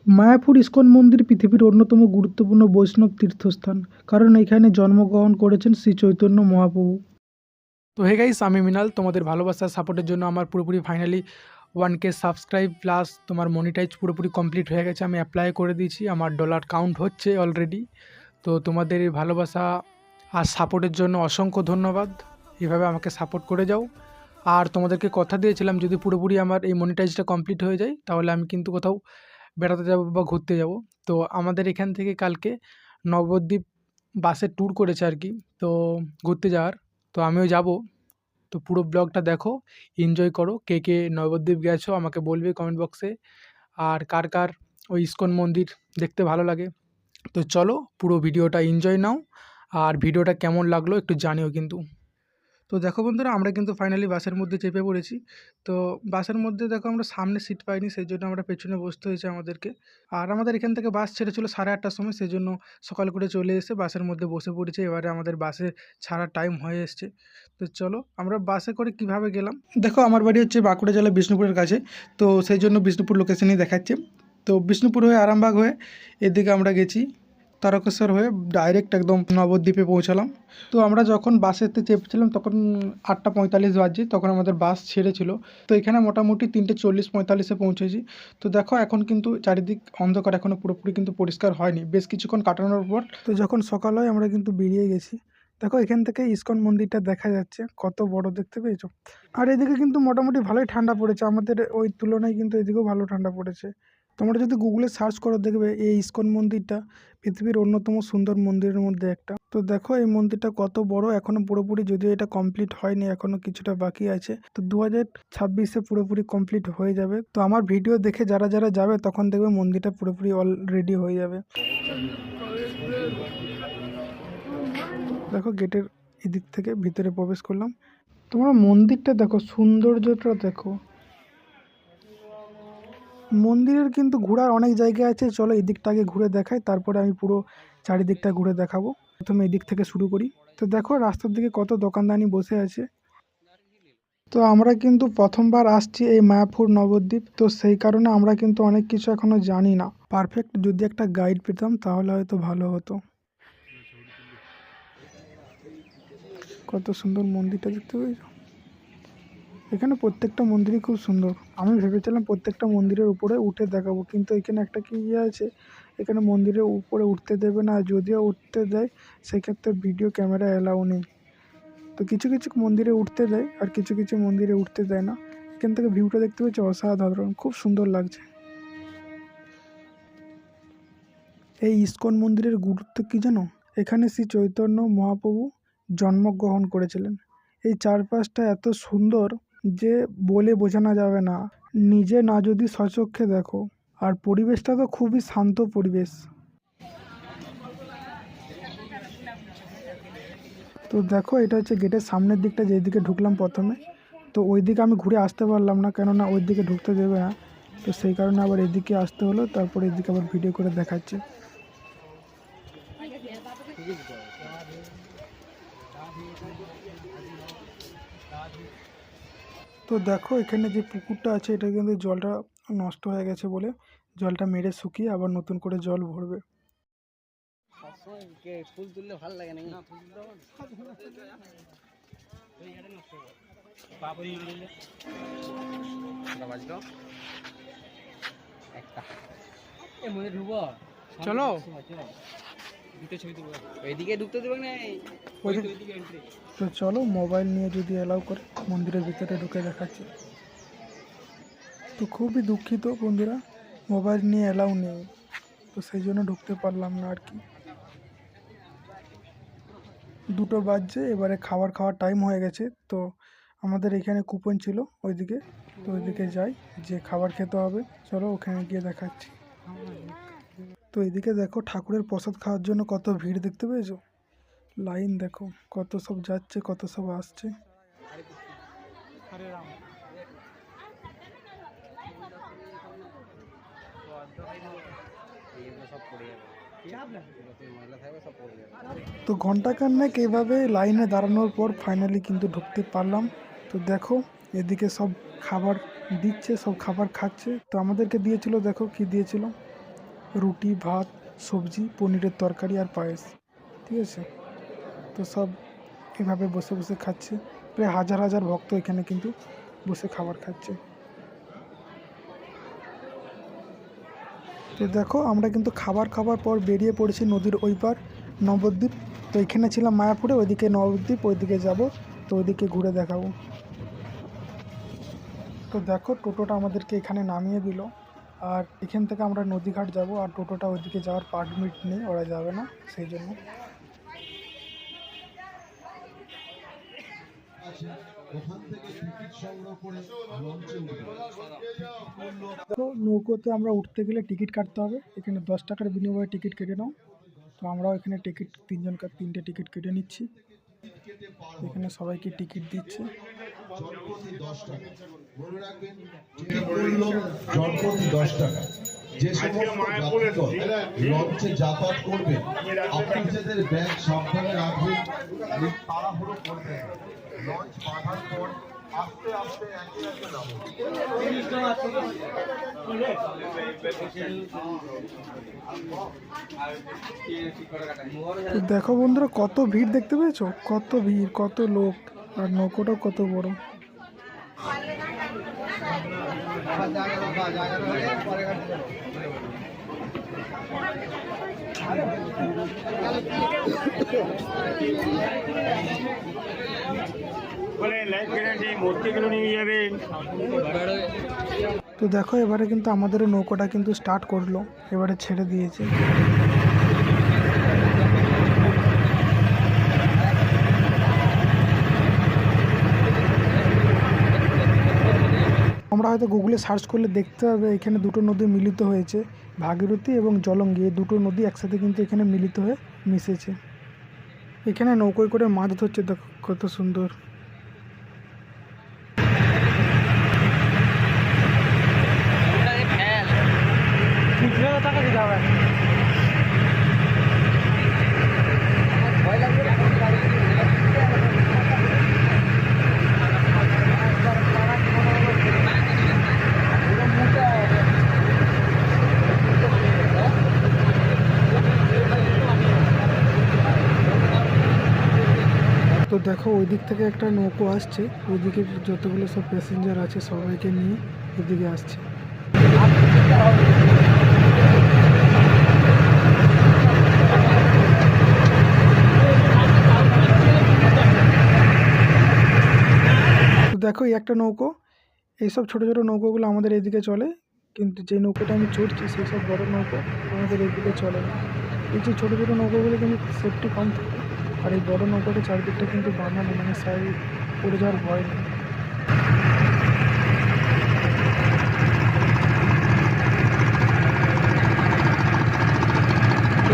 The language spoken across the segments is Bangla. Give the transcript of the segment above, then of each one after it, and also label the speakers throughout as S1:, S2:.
S1: মায়াপুর ইস্কন মন্দির পৃথিবীর অন্যতম গুরুত্বপূর্ণ বৈষ্ণব তীর্থস্থান, কারণ এখানে জন্মগ্রহণ করেছেন শ্রী চৈতন্য মহাপ্রভু। তো হে গাইস, আমি মৃণাল। তোমাদের ভালোবাসার সাপোর্টের জন্য আমার পুরোপুরি ফাইনালি 1K সাবস্ক্রাইব প্লাস তোমার মনিটাইজ পুরোপুরি কমপ্লিট হয়ে গেছে। আমি অ্যাপ্লাই করে দিয়েছি, আমার ডলার কাউন্ট হচ্ছে অলরেডি। তো তোমাদের এই ভালোবাসা আর সাপোর্টের জন্য অসংখ্য ধন্যবাদ। এভাবে আমাকে সাপোর্ট করে যাও। আর তোমাদেরকে কথা দিয়েছিলাম, যদি পুরোপুরি আমার এই মনিটাইজটা কমপ্লিট হয়ে যায় তাহলে আমি কিন্তু কোথাও বেড়াতে যাব বা ঘুরতে যাব। তো আমাদের এখান থেকে কালকে নবদ্বীপ বাসে ট্যুর করেছে আর কি, তো ঘুরতে যাওয়ার। তো আমিও যাব। তো পুরো ব্লগটা দেখো, এনজয় করো। কে কে নবদ্বীপ গেছো আমাকে বলবে কমেন্ট বক্সে। আর কার কার ওই ইস্কন মন্দির দেখতে ভালো লাগে। তো চলো পুরো ভিডিওটা এনজয় নাও। আর ভিডিওটা কেমন লাগলো একটু জানিও কিন্তু। তো দেখো বন্ধুরা, আমরা কিন্তু ফাইনালি বাসের মধ্যে চেপে পড়েছি। তো বাসের মধ্যে দেখো আমরা সামনে সিট পাইনি, সেই জন্য আমরা পেছনে বসতে হয়েছে আমাদেরকে। আর আমাদের এখান থেকে বাস ছেড়েছিল 8:30টার সময়, সেই জন্য সকাল করে চলে এসে বাসের মধ্যে বসে পড়েছে। এবারে আমাদের বাসে ছাড়ার টাইম হয়ে এসছে। তো চলো আমরা বাসে করে কিভাবে গেলাম। দেখো আমার বাড়ি হচ্ছে বাঁকুড়া জেলা বিষ্ণুপুরের কাছে, তো সেই জন্য বিষ্ণুপুর লোকেশনই দেখাচ্ছে। তো বিষ্ণুপুর হয়ে আরামবাগ হয়ে এদিকে আমরা গেছি, তারকেশ্বর হয়ে ডাইরেক্ট একদম নবদ্বীপে পৌঁছালাম। তো আমরা যখন বাসেতে চেপেছিলাম তখন 8:45 বাজছে, তখন আমাদের বাস ছেড়েছিল। তো এখানে মোটামুটি 3:40-45-এ পৌঁছেছি। তো দেখো এখন কিন্তু চারিদিক অন্ধকার, এখনও পুরোপুরি কিন্তু পরিষ্কার হয়নি, বেশ কিছুক্ষণ কাটানোর পর তো যখন সকাল হয় আমরা কিন্তু বেরিয়ে গেছি। দেখো এখান থেকে ইস্কন মন্দিরটা দেখা যাচ্ছে, কত বড় দেখতে পেয়েছো। আর এদিকে কিন্তু মোটামুটি ভালোই ঠান্ডা পড়েছে, আমাদের ওই তুলনায় কিন্তু এদিকেও ভালো ঠান্ডা পড়েছে। তোমরা যদি গুগলে সার্চ করো দেখবে এই ইস্কন মন্দিরটা পৃথিবীর অন্যতম সুন্দর মন্দিরের মধ্যে একটা। তো দেখো এই মন্দিরটা কত বড়, এখনো পুরোপুরি যদিও এটা কমপ্লিট হয়নি, এখনো কিছুটা বাকি আছে। তো 2026-এ পুরোপুরি কমপ্লিট হয়ে যাবে। তো আমার ভিডিও দেখে যারা যারা যাবে তখন দেখবে মন্দিরটা পুরোপুরি অলরেডি হয়ে যাবে। দেখো গেটের এদিক থেকে ভিতরে প্রবেশ করলাম। তোমরা মন্দিরটা দেখো, সৌন্দর্যটা দেখো। মন্দিরের কিন্তু ঘোরার অনেক জায়গা আছে, চলো এদিকটা আগে ঘুরে দেখাই, তারপরে আমি পুরো চারিদিকটা ঘুরে দেখাবো। প্রথমে এদিক থেকে শুরু করি। তো দেখো রাস্তার দিকে কত দোকানদানি বসে আছে। তো আমরা কিন্তু প্রথমবার আসছি এই মায়াপুর নবদ্বীপ, তো সেই কারণে আমরা কিন্তু অনেক কিছু এখনো জানি না। পারফেক্ট যদি একটা গাইড পেতাম তাহলে হয়তো ভালো হতো। কত সুন্দর মন্দিরটা দেখতে পেয়েছো। এখানে প্রত্যেকটা মন্দিরই খুব সুন্দর। আমি ভেবেছিলাম প্রত্যেকটা মন্দিরের উপরে উঠে দেখাবো, কিন্তু এখানে একটা কি আছে, এখানে মন্দিরের উপরে উঠতে দেবে না, যদিও উঠতে দেয় সেক্ষেত্রে ভিডিও ক্যামেরা অ্যালাউ নেই। তো কিছু কিছু মন্দিরে উঠতে দেয় আর কিছু কিছু মন্দিরে উঠতে দেয় না। এখান থেকে ভিউটা দেখতে পাচ্ছি অসাধারণ, খুব সুন্দর লাগছে। এই ইস্কন মন্দিরের গুরুত্ব কি জানো? এখানে শ্রী চৈতন্য মহাপ্রভু জন্মগ্রহণ করেছিলেন। এই চারপাশটা এত সুন্দর যে বলে বোঝানো যাবে না, নিজে না যদি স্বচক্ষে দেখো। আর পরিবেশটা তো খুবই শান্ত পরিবেশ। তো দেখো এটা হচ্ছে গেটের সামনের দিকটা, যেদিকে ঢুকলাম প্রথমে। তো ওই দিকে আমি ঘুরে আসতে পারলাম না, কেননা ওই দিকে ঢুকতে দেবে না। তো সেই কারণে আবার এদিকে আসতে হলো, তারপরে এদিকে আবার ভিডিও করে দেখাচ্ছে। তো দেখো এখানে যে পুকুরটা আছে এটা কিন্তু জলটা নষ্ট হয়ে গেছে বলে জলটা মেরে শুকিয়ে আবার নতুন করে জল ভরবে।
S2: ফুল তুললে ভালো লাগে নাকি?
S1: চলো
S2: এইদিকে ঢুকতে দেবে না?
S1: তো চলো মোবাইল নিয়ে যদি অ্যালাউ করে মন্দিরের ভিতরে ঢুকে দেখাচ্ছি। তো খুবই দুঃখিত বন্ধুরা, মোবাইল নিয়ে অ্যালাউ নেই, তো সেই জন্য ঢুকতে পারলাম না আর কি। 2টো বাজছে, এবারে খাওয়ার টাইম হয়ে গেছে। তো আমাদের এখানে কুপন ছিল ওইদিকে, তো ওইদিকে যাই, যে খাবার খেতে হবে চলো ওখানে গিয়ে দেখাচ্ছি। তো এদিকে দেখো ঠাকুরের প্রসাদ খাওয়ার জন্য কত ভিড় দেখতে পেয়েছো। লাইন দেখো, কত সব যাচ্ছে কত সব আসছে। তো ঘন্টাখানেক এইভাবে লাইনে দাঁড়ানোর পর ফাইনালি কিন্তু ঢুকতে পারলাম। তো দেখো এদিকে সব খাবার দিচ্ছে, সব খাবার খাচ্ছে। তো আমাদেরকে দিয়েছিল, দেখো কি দিয়েছিল, রুটি, ভাত, সবজি, পনিরের তরকারি আর পায়েস। ঠিক আছে, তো সব এভাবে বসে বসে খাচ্ছে। প্রায় হাজার হাজার ভক্ত এখানে কিন্তু বসে খাবার খাচ্ছে। তো দেখো আমরা কিন্তু খাবার পর বেরিয়ে পড়েছি নদীর ওই পার নবদ্বীপ। তো এখানে ছিলাম মায়াপুরে, ওইদিকে নবদ্বীপ, ওইদিকে যাব, তো ওইদিকে ঘুরে দেখাবো। তো দেখো টোটোটা আমাদেরকে এখানে নামিয়ে দিল, আর এখান থেকে আমরা নদীঘাট যাব, আর টোটোটা ওইদিকে যাওয়ার পারমিট নেই, ওরা যাবে না, সেই জন্য। তো নৌকোতে আমরা উঠতে গেলে টিকিট কাটতে হবে, এখানে 10 টাকার বিনিময়ে টিকিট কেটে নাও। তো আমরাও এখানে টিকিট 3টে টিকিট কেটে নিচ্ছি। এখানে সবাইকে টিকিট দিচ্ছে।
S3: জনপ্রতি 10 টাকা। যে সমস্ত যাত্রীগণ লঞ্চে যাতায়াত করবে, আপনি নিজেদের ব্যাগ সাবধানে রাখবেন, তাড়াহুড়ো করবেন। লঞ্চ বাঁধার পর আস্তে আস্তে একে একে নামুন।
S1: তো দেখো বন্ধুরা কত ভিড় দেখতে পেয়েছো, কত ভিড়, কত লোক, আর নৌকোটাও কত বড়। তো দেখো এবারে কিন্তু আমাদেরও নৌকোটা কিন্তু স্টার্ট করলো, এবারে ছেড়ে দিয়েছে। আমরা হয়তো গুগলে সার্চ করলে দেখতে হবে এখানে দুটো নদী মিলিত হয়েছে, ভাগীরথী এবং জলঙ্গি, এই দুটো নদী একসাথে কিন্তু এখানে মিলিত হয়ে মিশেছে। এখানে নৌকোয় করে মাছ ধরছে, দেখো কত সুন্দর। তো দেখো ওই দিক থেকে একটা নৌকো আসছে, ওইদিকে যতগুলো সব প্যাসেঞ্জার আছে সবাইকে নিয়ে ওইদিকে আসছে। তো দেখো এই একটা নৌকো, এইসব ছোটো ছোটো নৌকোগুলো আমাদের এইদিকে চলে, কিন্তু যে নৌকোটা আমি চড়ছি সেই সব বড়ো নৌকো আমাদের এইদিকে চলে না। এই যে ছোটো ছোটো নৌকোগুলো কিন্তু সেফটি কম থাকে, আর এই বড়ো নৌকাটা চারদিকটা কিন্তু বানানো, মানে সাইড পড়ে যাওয়ার ভয় নেই।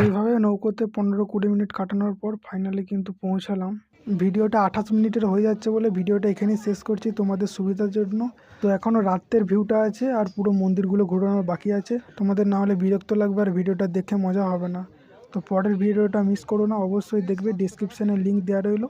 S1: এইভাবে নৌকোতে 15-20 মিনিট কাটানোর পর ফাইনালি কিন্তু পৌঁছালাম। ভিডিওটা 28 মিনিটের হয়ে যাচ্ছে বলে ভিডিওটা এখানেই শেষ করছি তোমাদের সুবিধার জন্য। তো এখনও রাতের ভিউটা আছে আর পুরো মন্দিরগুলো ঘোরানোর বাকি আছে, তোমাদের না হলে বিরক্ত লাগবে আর ভিডিওটা দেখে মজা হবে না। তো পরের ভিডিওটা মিস করো না, অবশ্যই দেখবে, ডিসক্রিপশানে লিঙ্ক দেওয়া রইলো।